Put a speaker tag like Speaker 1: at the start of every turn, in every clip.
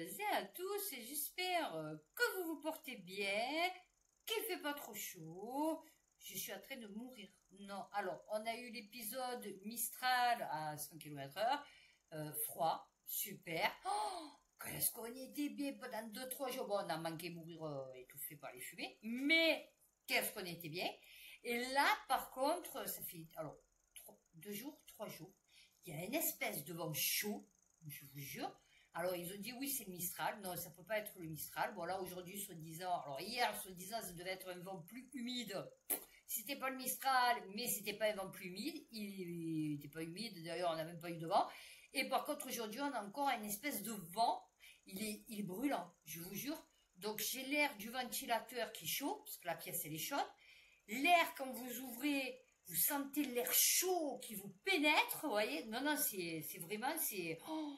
Speaker 1: et à tous, et j'espère que vous vous portez bien, qu'il fait pas trop chaud. Je suis en train de mourir. Non, alors, on a eu l'épisode Mistral à 100 km/h, froid, super. Oh, qu'est-ce qu'on était bien pendant 2-3 jours. Bon, on a manqué mourir étouffé par les fumées, mais qu'est-ce qu'on était bien. Et là, par contre, ça fait, alors, 2 jours, 3 jours, il y a une espèce de vent chaud, je vous jure. Alors, ils ont dit oui, c'est le Mistral. Non, ça peut pas être le Mistral. Bon, là, aujourd'hui, soi-disant, alors hier, soi-disant, ça devait être un vent plus humide. C'était pas le Mistral, mais c'était pas un vent plus humide. Il était pas humide, d'ailleurs, on n'a même pas eu de vent. Et par contre, aujourd'hui, on a encore une espèce de vent. Il est brûlant, je vous jure. Donc, j'ai l'air du ventilateur qui est chaud, parce que la pièce, elle est chaude. L'air, quand vous ouvrez, vous sentez l'air chaud qui vous pénètre, vous voyez. Non, non, c'est vraiment, c'est... Oh,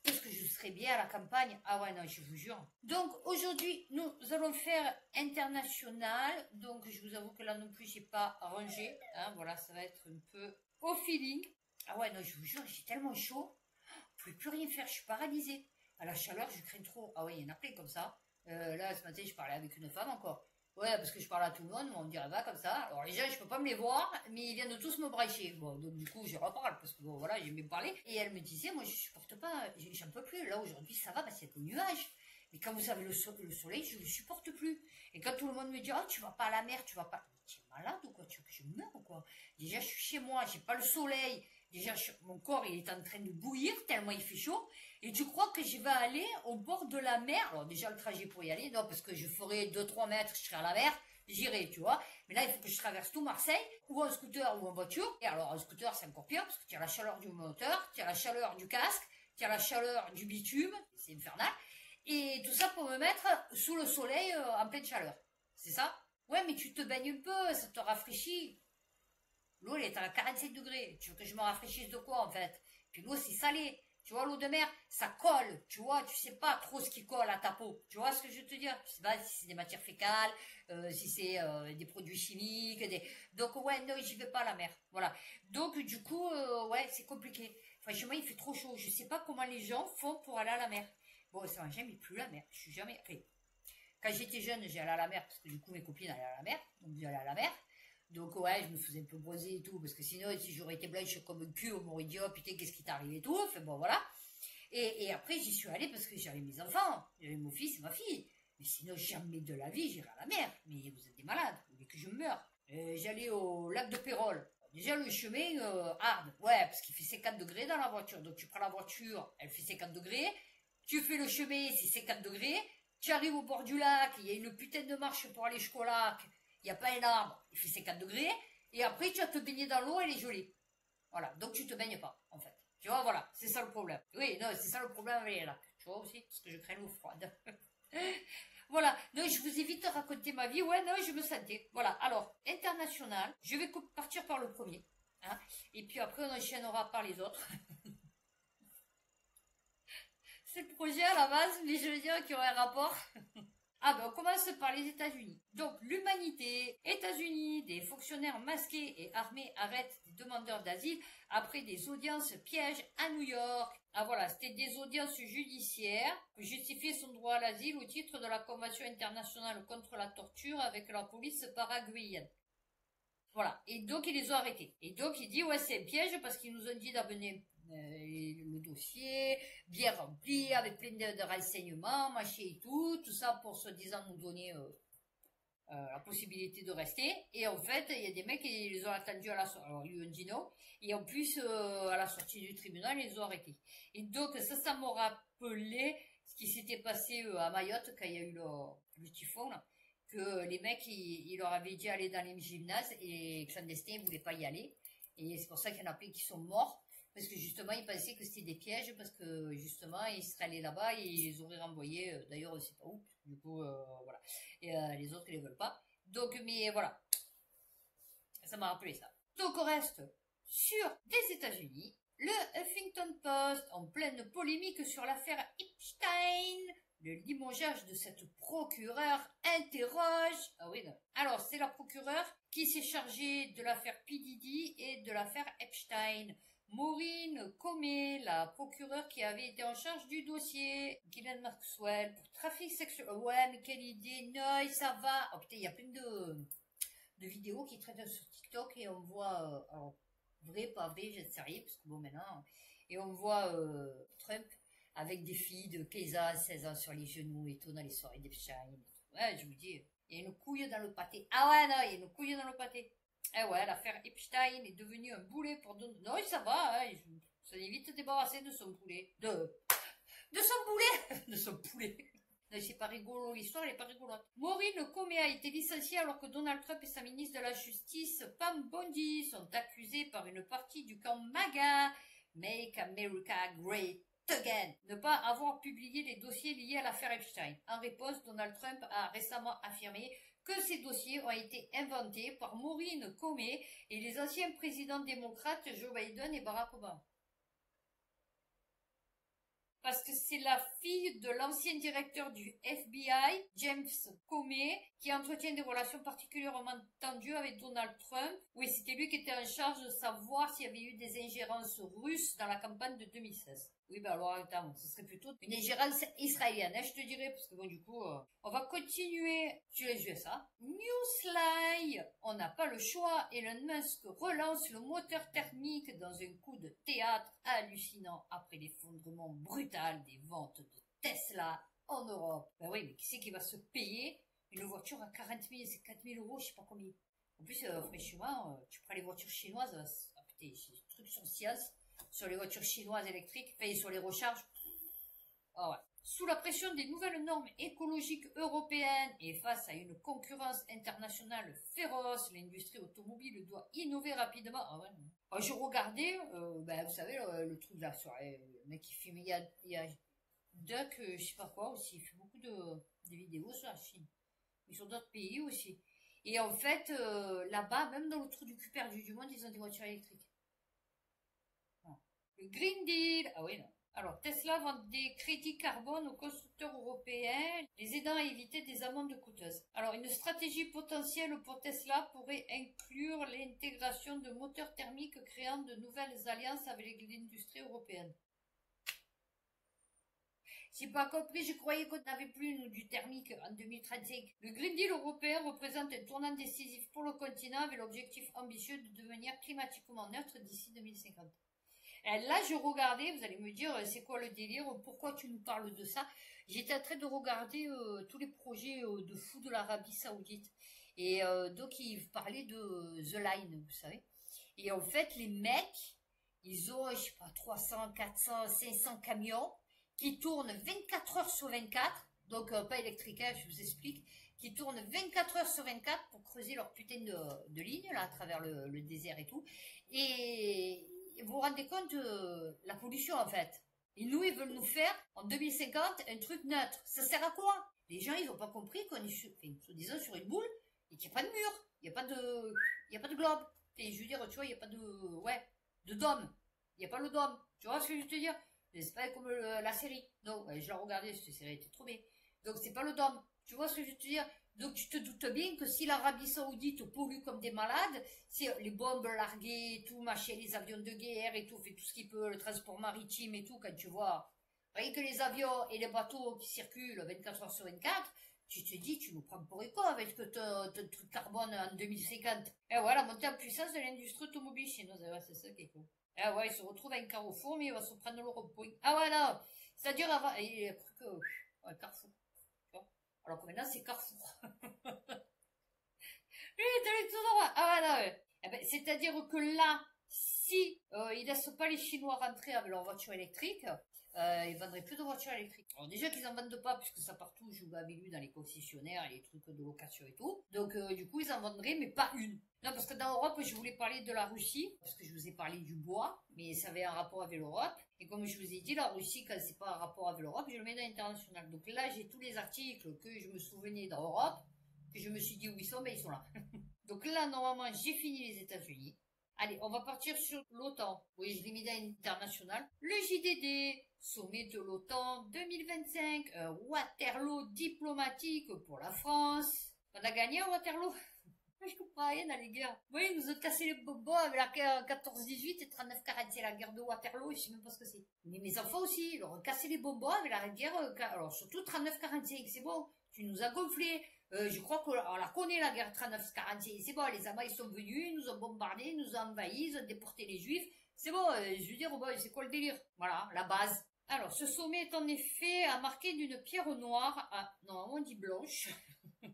Speaker 1: est-ce que je serais bien à la campagne? Ah ouais, non, je vous jure. Donc, aujourd'hui, nous allons faire international. Donc, je vous avoue que là non plus, j'ai pas rangé. Hein, voilà, ça va être un peu au feeling. Ah ouais, non, je vous jure, j'ai tellement chaud. Je ne pouvais plus rien faire, je suis paralysée. À la chaleur, je crains trop. Ah ouais, il y en a plein comme ça. Là, ce matin, je parlais avec une femme encore. Ouais, parce que je parle à tout le monde, on me dirait va comme ça. Alors les gens, je peux pas me les voir, mais ils viennent de tous me bracher. Bon, donc du coup, je reparle, parce que bon, voilà, j'aime bien parler. Et elle me disait, moi, je supporte pas, j'en peux plus. Là, aujourd'hui, ça va, parce qu'il y a des nuages. Mais quand vous avez le soleil, je ne le supporte plus. Et quand tout le monde me dit, oh, tu vas pas à la mer, tu vas pas... Tu es malade ou quoi? Tu veux que je meure ou quoi? Déjà, je suis chez moi, j'ai pas le soleil. Déjà, mon corps, il est en train de bouillir tellement il fait chaud. Et tu crois que je vais aller au bord de la mer? Alors déjà, le trajet pour y aller, non, parce que je ferai 2-3 mètres, je serai à la mer, j'irai, tu vois. Mais là, il faut que je traverse tout Marseille, ou en scooter, ou en voiture. Et alors, en scooter, c'est encore pire, parce que tu as la chaleur du moteur, tu as la chaleur du casque, tu as la chaleur du bitume, c'est infernal. Et tout ça pour me mettre sous le soleil en pleine chaleur. C'est ça? Ouais, mais tu te baignes un peu, ça te rafraîchit. L'eau, elle est à 45 degrés. Tu veux que je me rafraîchisse de quoi, en fait? Puis l'eau, c'est salé. Tu vois, l'eau de mer, ça colle. Tu vois, tu sais pas trop ce qui colle à ta peau. Tu vois ce que je veux te dire? Je sais pas si c'est des matières fécales, si c'est des produits chimiques. Donc, ouais, non, j'y vais pas à la mer. Voilà. Donc, du coup, ouais, c'est compliqué. Franchement, il fait trop chaud. Je sais pas comment les gens font pour aller à la mer. Bon, ça m'a jamais plu la mer. Je suis jamais... Enfin, quand j'étais jeune, j'allais à la mer, parce que du coup, mes copines allaient à la mer. Donc, j'allais à la mer. Donc ouais, je me faisais un peu bronzer et tout, parce que sinon, si j'aurais été blanche comme un cul, on m'aurait dit, oh putain, qu'est-ce qui t'arrive et tout, enfin bon, voilà. Et après, j'y suis allée parce que j'avais mes enfants, j'avais mon fils et ma fille. Mais sinon, jamais de la vie, j'irai à la mer. Mais vous êtes des malades, vous voulez que je meure. J'allais au lac de Pérol. Déjà, le chemin, hard, ouais, parce qu'il fait 50 degrés dans la voiture. Donc tu prends la voiture, elle fait 50 degrés, tu fais le chemin, c'est 50 degrés, tu arrives au bord du lac, il y a une putain de marche pour aller jusqu'au lac, il n'y a pas un arbre, il fait 50 degrés, et après tu vas te baigner dans l'eau, elle est gelée. Voilà, donc tu te baignes pas, en fait. Tu vois, voilà, c'est ça le problème. Oui, non, c'est ça le problème avec les lacs. Tu vois aussi, parce que je crains l'eau froide. Voilà, donc je vous évite de raconter ma vie. Ouais, non, je me sentais. Voilà, alors, international, je vais partir par le premier. Hein, et puis après, on enchaînera par les autres. C'est le projet à la base, mais je veux dire qu'il y aurait un rapport. Ah ben on commence par les États-Unis. Donc l'humanité, États-Unis, des fonctionnaires masqués et armés arrêtent des demandeurs d'asile après des audiences pièges à New York. Ah voilà, c'était des audiences judiciaires pour justifier son droit à l'asile au titre de la Convention internationale contre la torture avec la police paraguayenne. Voilà, et donc ils les ont arrêtés. Et donc il dit ouais c'est un piège parce qu'ils nous ont dit d'amener le dossier bien rempli avec plein de renseignements, machin et tout ça pour soi-disant nous donner la possibilité de rester. Et en fait il y a des mecs qui les ont attendus à la sortie, alors ils ont dit non, et en plus à la sortie du tribunal ils les ont arrêtés. Et donc ça m'a rappelé ce qui s'était passé à Mayotte quand il y a eu le typhon là, que les mecs ils leur avaient dit aller dans les gymnases et les clandestins ils voulaient pas y aller, et c'est pour ça qu'il y en a plein qui sont morts. Parce que justement, ils pensaient que c'était des pièges, parce que justement, ils seraient allés là-bas et ils les auraient renvoyés, d'ailleurs, on ne sait pas où. Du coup, voilà. Et les autres, ils ne les veulent pas. Donc, mais voilà. Ça m'a rappelé ça. Donc, on reste sur des États-Unis. Le Huffington Post, en pleine polémique sur l'affaire Epstein. Le limogeage de cette procureure interroge... Ah oui, non. Alors, c'est la procureure qui s'est chargée de l'affaire P. Diddy et de l'affaire Epstein. Maureen Comey, la procureure qui avait été en charge du dossier, Ghislaine Maxwell, pour trafic sexuel. Ouais, mais quelle idée, non, ça va. Oh putain, il y a plein de vidéos qui traitent sur TikTok et on voit, alors, vrai, pas vrai, je ne sais rien, parce que bon, maintenant, et on voit Trump avec des filles de 15 ans, 16 ans sur les genoux et tout, dans les soirées d'Epstein. Ouais, je vous dis, il y a une couille dans le pâté. Ah ouais, non, il y a une couille dans le pâté. Eh ouais, l'affaire Epstein est devenue un boulet pour Donald. Non, ça va, hein, ça est vite débarrassé de son poulet. De son poulet De son poulet. Non, c'est pas rigolo, l'histoire elle est pas rigolote. Maureen Comey a été licenciée alors que Donald Trump et sa ministre de la Justice, Pam Bondi, sont accusés par une partie du camp MAGA, Make America Great Again, ne pas avoir publié les dossiers liés à l'affaire Epstein. En réponse, Donald Trump a récemment affirmé que ces dossiers ont été inventés par Maureen Comey et les anciens présidents démocrates Joe Biden et Barack Obama. Parce que c'est la fille de l'ancien directeur du FBI, James Comey, qui entretient des relations particulièrement tendues avec Donald Trump. Oui, c'était lui qui était en charge de savoir s'il y avait eu des ingérences russes dans la campagne de 2016. Oui, ben alors, attends, ce serait plutôt une ingérence israélienne, hein, je te dirais, parce que bon, du coup, on va continuer sur les USA. Newsfly, on n'a pas le choix. Elon Musk relance le moteur thermique dans un coup de théâtre hallucinant après l'effondrement brutal des ventes de Tesla en Europe. Ben oui, mais qui c'est qui va se payer une voiture à 40 000, c'est 4 000 euros, je sais pas combien. En plus, franchement, tu prends les voitures chinoises, putain, c'est des trucs sur science. Sur les voitures chinoises électriques, enfin, sur les recharges. Oh ouais. Sous la pression des nouvelles normes écologiques européennes et face à une concurrence internationale féroce, l'industrie automobile doit innover rapidement. Ah ouais. Alors, je regardais, vous savez, le truc là, sur le mec qui filme, il y a Duck, je sais pas quoi aussi, il fait beaucoup de vidéos sur la Chine. Mais sur d'autres pays aussi. Et en fait, là-bas, même dans le trou du cul perdu du monde, ils ont des voitures électriques. Le Green Deal. Ah oui, non. Alors, Tesla vend des crédits carbone aux constructeurs européens, les aidant à éviter des amendes coûteuses. Alors, une stratégie potentielle pour Tesla pourrait inclure l'intégration de moteurs thermiques créant de nouvelles alliances avec l'industrie européenne. J'ai pas compris, je croyais qu'on n'avait plus, nous, du thermique en 2035. Le Green Deal européen représente un tournant décisif pour le continent avec l'objectif ambitieux de devenir climatiquement neutre d'ici 2050. Et là, je regardais, vous allez me dire, c'est quoi le délire, pourquoi tu nous parles de ça? J'étais en train de regarder tous les projets de fou de l'Arabie Saoudite. Et donc, ils parlaient de The Line, vous savez. Et en fait, les mecs, ils ont, je sais pas, 300, 400, 500 camions qui tournent 24 heures sur 24, donc pas électrique, hein, je vous explique, qui tournent 24 heures sur 24 pour creuser leur putain de ligne, là, à travers le désert et tout. Et vous vous rendez compte de la pollution, en fait. Et nous, ils veulent nous faire, en 2050, un truc neutre. Ça sert à quoi? Les gens, ils ont pas compris qu'on est soi-disant sur une boule et qu'il n'y a pas de mur, il n'y a pas de globe. Et je veux dire, tu vois, il n'y a pas de dôme. Il n'y a pas le dôme. Tu vois ce que je veux te dire? C'est pas comme la série. Non, je la regardais, cette série était trop bien. Donc, c'est pas le dôme. Tu vois ce que je veux te dire? Donc, tu te doutes bien que si l'Arabie Saoudite pollue comme des malades, si les bombes larguées, tout, machin, les avions de guerre et tout, fait tout ce qui peut, le transport maritime et tout, quand tu vois, rien que les avions et les bateaux qui circulent 24 heures sur 24, tu te dis, tu nous prends pour quoi avec ton truc carbone en 2050? Et voilà, montée en puissance de l'industrie automobile chinoise, c'est ça qui est cool. Ah ouais, il se retrouve avec un Carrefour, mais il va se prendre le rond-point. Ah ouais, non, c'est-à-dire avant, il a cru que, ouais, Carrefour. Alors que maintenant, c'est Carrefour. Oui, t'as tout droit. Ah ouais, non, ouais. Eh ben, c'est-à-dire que là, si ils laissent pas les Chinois rentrer avec leur voiture électrique, ils vendraient plus de voitures électriques. Alors déjà qu'ils en vendent pas, puisque ça partout, je l'avais lu dans les concessionnaires et les trucs de location et tout. Donc du coup, ils en vendraient, mais pas une. Non, parce que dans l'Europe, je voulais parler de la Russie, parce que je vous ai parlé du bois, mais ça avait un rapport avec l'Europe. Et comme je vous ai dit, la Russie, quand c'est pas un rapport avec l'Europe, je le mets dans l'international. Donc là, j'ai tous les articles que je me souvenais d'Europe, que je me suis dit où ils sont, mais ils sont là. Donc là, normalement, j'ai fini les États-Unis. Allez, on va partir sur l'OTAN. Oui, je l'ai mis dans l'international. Le JDD, sommet de l'OTAN 2025, un Waterloo diplomatique pour la France. On a gagné à Waterloo. Moi, je comprends rien dans les guerres. Oui, ils nous ont cassé les bonbons avec la guerre 14-18 et 39-40, c'est la guerre de Waterloo, et je sais même pas ce que c'est. Mais mes enfants aussi, ils leur ont cassé les bonbons avec la guerre, alors surtout 39-45, c'est bon, tu nous as gonflé. Je crois qu'on la connaît, la guerre 39-45, c'est bon, les Allemands, ils sont venus, ils nous ont bombardés, ils nous ont envahis, ils ont déporté les Juifs, c'est bon, je veux dire, bon, c'est quoi le délire? Voilà, la base. Alors, ce sommet est en effet à marquer d'une pierre noire, non, on dit blanche,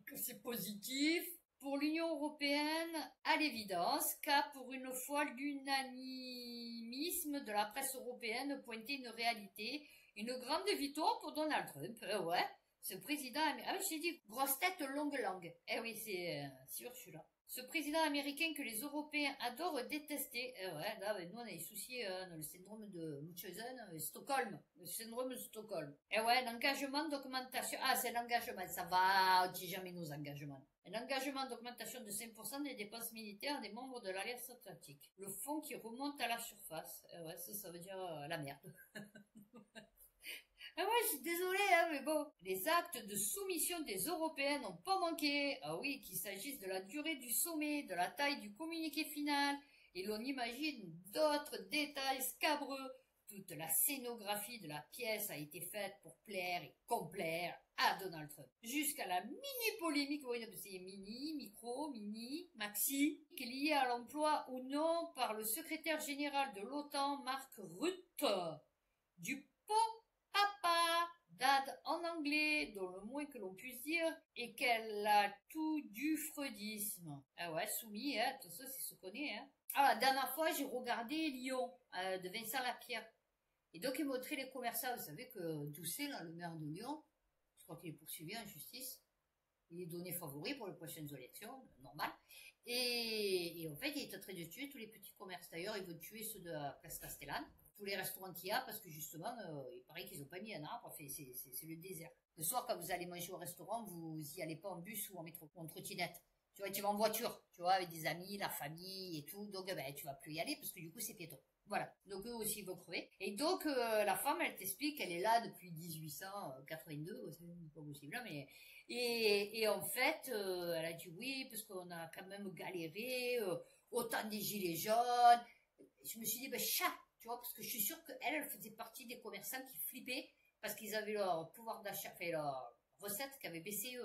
Speaker 1: que c'est positif. Pour l'Union européenne, à l'évidence, car pour une fois l'unanimisme de la presse européenne pointait une réalité, une grande victoire pour Donald Trump. Ouais, ce président... Ah oui, j'ai dit grosse tête, longue langue. Eh oui, c'est sûr, je suis là. Ce président américain que les Européens adorent détester. Ouais, là, nous, on a les soucis, le syndrome de Munchausen, Stockholm. Le syndrome de Stockholm. Et ouais, l'engagement d'augmentation. Ah, c'est l'engagement, ça va, on dit jamais nos engagements. Un engagement d'augmentation de 5% des dépenses militaires des membres de l'Alliance Atlantique. Le fonds qui remonte à la surface. Ouais, ça veut dire la merde. Ah ouais, je suis désolée, hein, mais bon. Les actes de soumission des Européens n'ont pas manqué. Ah oui, qu'il s'agisse de la durée du sommet, de la taille du communiqué final, et l'on imagine d'autres détails scabreux. Toute la scénographie de la pièce a été faite pour plaire et complaire à Donald Trump. Jusqu'à la mini-polémique, oui, c'est mini, micro, mini, maxi, qui est liée à l'emploi ou non par le secrétaire général de l'OTAN, Mark Rutte, du pot papa, dad en anglais, dont le moins que l'on puisse dire est qu'elle a tout du freudisme. Ah ouais, soumis, hein, tout ça, c'est ce qu'on est, hein. Ah, la dernière fois, j'ai regardé Lyon, de Vincent Lapierre. Et donc, il montrait les commerçants. Vous savez que Doucet, là, le maire de Lyon, je crois qu'il est poursuivi en justice. Il est donné favori pour les prochaines élections, normal. Et en fait, il est en train de tuer tous les petits commerces. D'ailleurs, il veut tuer ceux de la place Castellane, tous les restaurants qu'il y a, parce que justement, il paraît qu'ils n'ont pas mis un arbre. Enfin, c'est le désert. Le soir, quand vous allez manger au restaurant, vous y allez pas en bus ou en métro, ou en trottinette. Tu vois, tu vas en voiture, tu vois, avec des amis, la famille et tout. Donc, ben, tu vas plus y aller parce que du coup, c'est piéton. Voilà. Donc, eux aussi, ils vont crever. Et donc, la femme, elle t'explique qu'elle est là depuis 1882. C'est pas possible, là, mais... Et en fait, elle a dit oui, parce qu'on a quand même galéré, autant des gilets jaunes. Je me suis dit, ben, chat, tu vois, parce que je suis sûre qu'elle faisait partie des commerçants qui flippaient parce qu'ils avaient leur pouvoir d'achat, enfin, leur recette qui avait baissé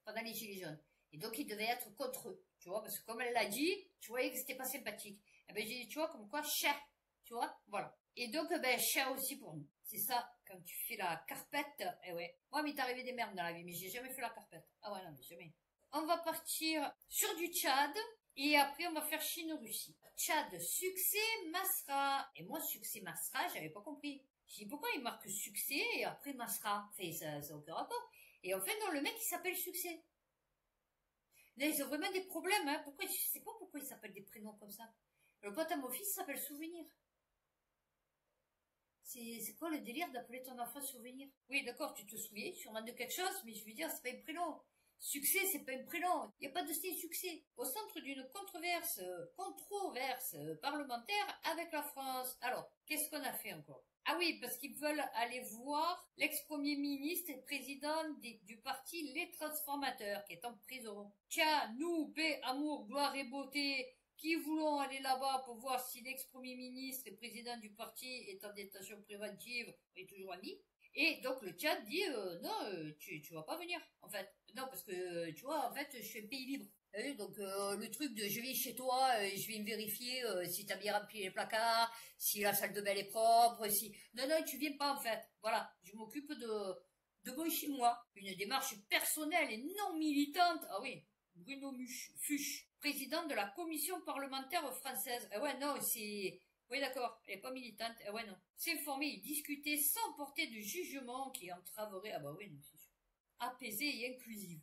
Speaker 1: pendant les gilets jaunes. Et donc, ils devaient être contre eux, tu vois, parce que comme elle l'a dit, tu voyais que c'était pas sympathique. Et ben, j'ai dit, tu vois, comme quoi, chat, tu vois, voilà. Et donc, ben, chat aussi pour nous. C'est ça, quand tu fais la carpette, eh ouais. Moi, mais t'es arrivé des merdes dans la vie, mais j'ai jamais fait la carpette. Ah ouais, non, mais jamais. On va partir sur du Tchad, et après, on va faire Chine-Russie. Tchad, succès, Masra. Et moi, succès, Masra, j'avais pas compris. J'ai dit, pourquoi il marque succès, et après Masra? Enfin, ça n'a aucun rapport. Et en fait, non, le mec, il s'appelle succès. Là, ils ont vraiment des problèmes, hein. Pourquoi, je sais pas pourquoi ils s'appellent des prénoms comme ça. Le pote à mon fils s'appelle Souvenir. C'est quoi le délire d'appeler ton enfant Souvenir? Oui, d'accord, tu te souviens sûrement de quelque chose, mais je veux dire, c'est pas un prénom. Succès, c'est pas un prénom. Il n'y a pas de style succès. Au centre d'une controverse parlementaire avec la France. Alors, qu'est-ce qu'on a fait encore? Ah oui, parce qu'ils veulent aller voir l'ex-premier ministre et président du parti Les Transformateurs, qui est en prison. Tiens, nous, paix, amour, gloire et beauté, qui voulons aller là-bas pour voir si l'ex-premier ministre et président du parti est en détention préventive est toujours ami. Et donc le Tchad dit non, tu vas pas venir en fait. Non, parce que tu vois, en fait, je suis un pays libre. Donc le truc de je vais chez toi, je vais me vérifier si t'as bien rempli les placards, si la salle de bain est propre, si... Non, tu viens pas en fait. Voilà, je m'occupe de moi chez moi. Une démarche personnelle et non militante. Ah oui, Bruno Fuchs, président de la commission parlementaire française. Ah ouais, non, c'est... Oui, d'accord, elle est pas militante. Ah ouais, non. S'informer et discuter sans porter de jugement qui entraverait... Ah bah oui, non, c'est sûr. Apaisée et inclusive.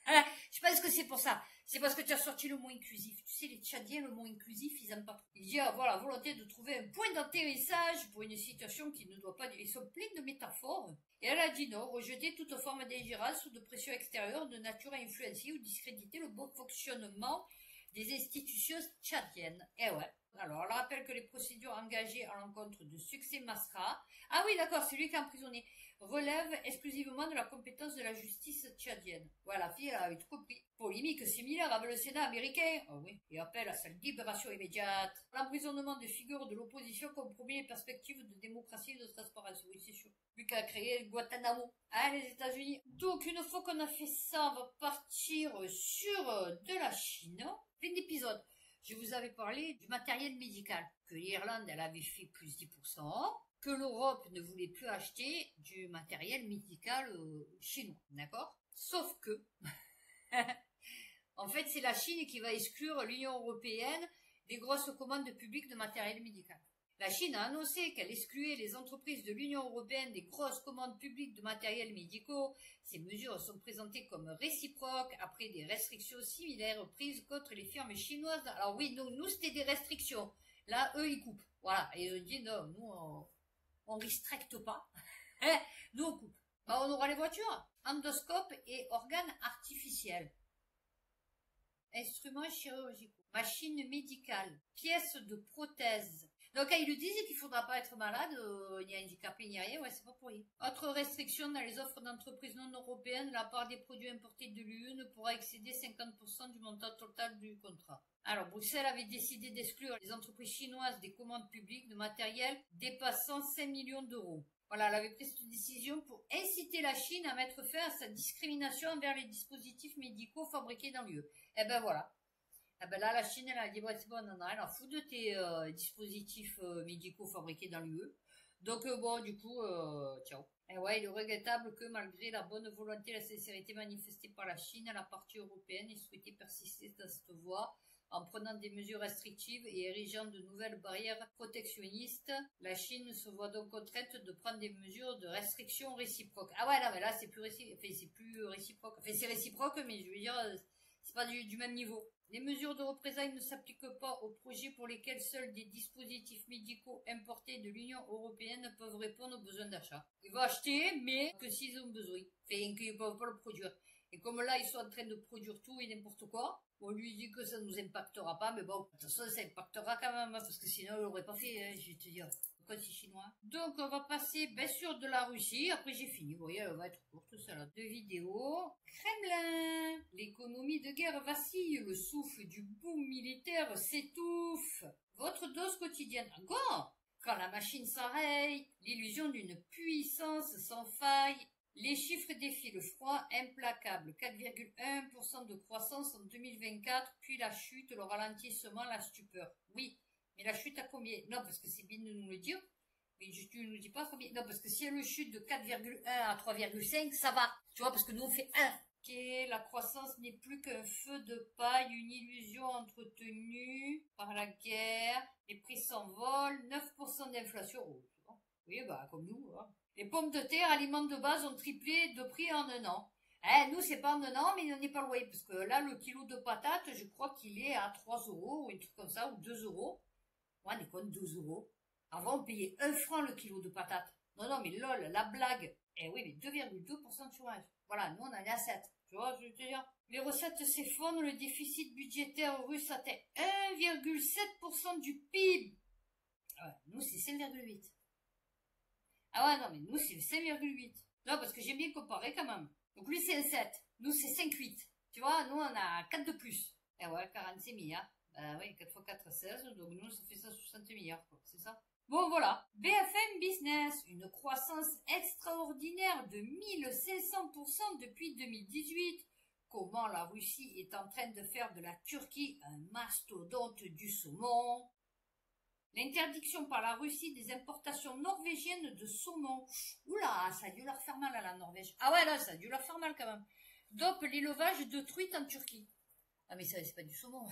Speaker 1: Ah, je pense que c'est pour ça. C'est parce que tu as sorti le mot inclusif. Tu sais, les Tchadiens, le mot inclusif, ils aiment pas trop. Ils disent avoir la volonté de trouver un point d'atterrissage pour une situation qui ne doit pas... Ils sont pleins de métaphores. Et elle a dit non, rejeter toute forme d'ingérence ou de pression extérieure de nature à influencer ou discréditer le bon fonctionnement des institutions tchadiennes. Eh ouais. Alors, elle rappelle que les procédures engagées à l'encontre de Succès Masra, ah oui, d'accord, c'est lui qui est emprisonné, relèvent exclusivement de la compétence de la justice tchadienne. Voilà, la fille, elle avait tout compris. Polémique similaire avec le Sénat américain, ah oui, et appelle à sa libération immédiate. L'emprisonnement de figures de l'opposition compromet les perspectives de démocratie et de transparence, oui, c'est sûr. Lui qui a créé Guantanamo, hein, les États-Unis. Donc, une fois qu'on a fait ça, on va partir sur de la Chine. Plein d'épisodes. Je vous avais parlé du matériel médical, que l'Irlande, elle avait fait plus 10%, que l'Europe ne voulait plus acheter du matériel médical chinois, d'accord? Sauf que, en fait, c'est la Chine qui va exclure l'Union européenne des grosses commandes publiques de matériel médical. La Chine a annoncé qu'elle excluait les entreprises de l'Union européenne des grosses commandes publiques de matériel médicaux. Ces mesures sont présentées comme réciproques après des restrictions similaires prises contre les firmes chinoises. Alors oui, nous c'était des restrictions. Là, eux, ils coupent. Voilà. Et ils ont dit, non, nous, on restricte pas. Nous, on coupe. Bah, on aura les voitures, endoscope et organes artificiels. Instruments chirurgicaux, machines médicales, pièces de prothèses. Donc, ils lui disent qu'il ne faudra pas être malade, ni handicapé, ni rien, ouais, c'est pas pour rien. Autre restriction dans les offres d'entreprises non européennes, la part des produits importés de l'UE ne pourra excéder 50% du montant total du contrat. Alors, Bruxelles avait décidé d'exclure les entreprises chinoises des commandes publiques de matériel dépassant 5 millions d'euros. Voilà, elle avait pris cette décision pour inciter la Chine à mettre fin à sa discrimination envers les dispositifs médicaux fabriqués dans l'UE. Eh ben voilà. Ah ben là, la Chine, elle a dit, bon, c'est bon, on en a rien à foutre de tes dispositifs médicaux fabriqués dans l'UE. Donc, bon, du coup, ciao. Et ouais, il est regrettable que, malgré la bonne volonté et la sincérité manifestée par la Chine, la partie européenne ait souhaité persister dans cette voie en prenant des mesures restrictives et érigeant de nouvelles barrières protectionnistes. La Chine se voit donc contrainte de prendre des mesures de restriction réciproque. Ah ouais, non, mais là, c'est plus réciproque. Enfin, c'est réciproque, mais je veux dire, c'est pas du même niveau. Les mesures de représailles ne s'appliquent pas aux projets pour lesquels seuls des dispositifs médicaux importés de l'Union européenne peuvent répondre aux besoins d'achat. Ils vont acheter, mais que s'ils ont besoin. Enfin, qu'ils ne peuvent pas le produire. Et comme là, ils sont en train de produire tout et n'importe quoi, on lui dit que ça ne nous impactera pas, mais bon, de toute façon, ça impactera quand même, parce que sinon, on l'aurait pas fait, hein, je vais te dire. Pourquoi c'est chinois? Donc, on va passer, bien sûr, de la Russie. Après, j'ai fini. Vous voyez, elle va être courte, ça, là. Deux vidéos. Kremlin. L'économie de guerre vacille. Le souffle du boom militaire s'étouffe. Votre dose quotidienne. Encore? Quand la machine s'arrête, l'illusion d'une puissance sans faille. Les chiffres défient le froid implacable. 4,1% de croissance en 2024, puis la chute, le ralentissement, la stupeur. Oui. Mais la chute à combien? Non, parce que c'est bien de nous le dire. Mais tu ne nous dis pas combien. Non, parce que si elle chute de 4,1 à 3,5, ça va. Tu vois, parce que nous on fait 1. Ok, la croissance n'est plus qu'un feu de paille, une illusion entretenue par la guerre. Les prix s'envolent, 9% d'inflation. Oh, c'est bon. Oui, bah, comme nous, hein. Les pommes de terre, aliments de base, ont triplé de prix en un an. Nous, c'est pas en un an, mais on n'est pas loin. Parce que là, le kilo de patates, je crois qu'il est à 3 euros, ou un truc comme ça, ou 2 euros. Ouais, des comptes 12 euros. Avant, on payait 1 franc le kilo de patates. Non, mais lol, la blague. Eh oui, mais 2,2% de chômage. Voilà, nous, on en est à 7. Tu vois, je veux te dire. Les recettes s'effondrent, le déficit budgétaire russe atteint 1,7% du PIB. Ah ouais, nous, c'est 5,8. Ah ouais, non, mais nous, c'est 5,8. Non, parce que j'aime bien comparer quand même. Donc lui, c'est un 7. Nous, c'est 5,8. Tu vois, nous, on a 4 de plus. Eh ouais, 46 milliards. Ben oui, 4 x 4, 16. Donc nous, ça fait 160 milliards, quoi. C'est ça? Bon, voilà. BFM Business. Une croissance extraordinaire de 1500% depuis 2018. Comment la Russie est en train de faire de la Turquie un mastodonte du saumon. L'interdiction par la Russie des importations norvégiennes de saumon. Oula, ça a dû leur faire mal à la Norvège. Ah ouais, là, ça a dû leur faire mal quand même. Dope l'élevage de truites en Turquie. Ah mais ça, c'est pas du saumon.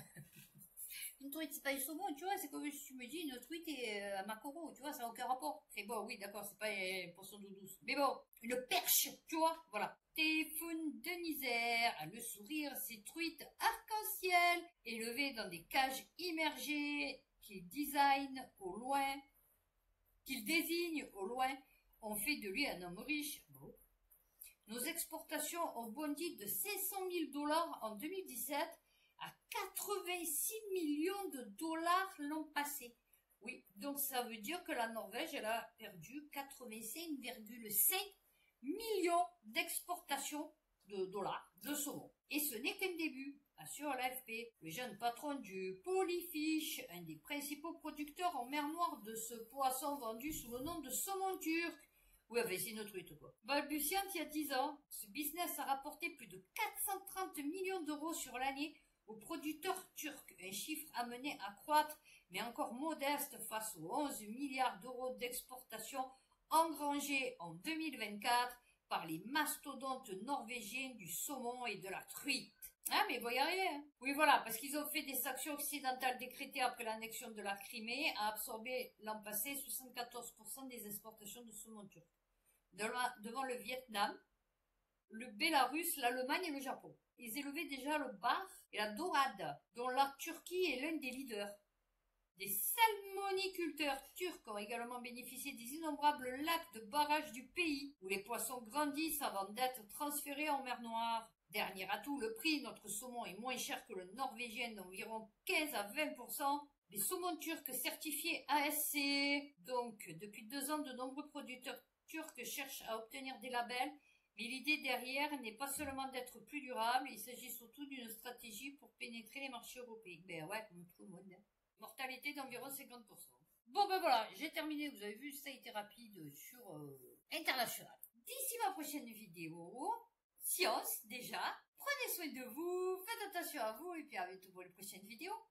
Speaker 1: Une truite, c'est pas du saumon, tu vois, c'est comme si tu me dis une truite et un maquereau, tu vois, ça n'a aucun rapport. Et bon, oui, d'accord, c'est pas un poisson d'eau douce. Mais bon, une perche, tu vois, voilà. Téléphone de Isère, le sourire, ces truites arc-en-ciel, élevées dans des cages immergées, qu'il désigne au loin, ont fait de lui un homme riche. Bon. Nos exportations ont bondi de 500 000 $ en 2017 à 86 millions de dollars l'an passé. Oui, donc ça veut dire que la Norvège, elle a perdu 85,5 millions d'exportations de dollars de saumon. Et ce n'est qu'un début, assure l'AFP. Le jeune patron du Polyfish, un des principaux producteurs en mer Noire de ce poisson vendu sous le nom de saumon turc. Oui, enfin, c'est une truite, quoi. Balbutiant il y a 10 ans, ce business a rapporté plus de 430 millions d'euros sur l'année aux producteurs turcs, un chiffre amené à croître, mais encore modeste face aux 11 milliards d'euros d'exportation engrangés en 2024 par les mastodontes norvégiens du saumon et de la truite. Ah, mais vous y arriver, hein. Oui, voilà, parce qu'ils ont fait des sanctions occidentales décrétées après l'annexion de la Crimée, a absorbé l'an passé 74% des exportations de saumon turc. Devant le Vietnam, le Bélarus, l'Allemagne et le Japon. Ils élevaient déjà le bar et la dorade, dont la Turquie est l'un des leaders. Des salmoniculteurs turcs ont également bénéficié des innombrables lacs de barrages du pays, où les poissons grandissent avant d'être transférés en mer Noire. Dernier atout, le prix, notre saumon est moins cher que le norvégien d'environ 15 à 20%. Les saumons turcs certifiés ASC. Donc, depuis 2 ans, de nombreux producteurs turcs cherchent à obtenir des labels, mais l'idée derrière n'est pas seulement d'être plus durable, il s'agit surtout d'une stratégie pour pénétrer les marchés européens. Ben ouais, comme tout le monde. Mortalité d'environ 50%. Bon ben voilà, j'ai terminé, vous avez vu, ça a été rapide sur International. D'ici ma prochaine vidéo, science déjà, prenez soin de vous, faites attention à vous et puis à bientôt pour les prochaines vidéos.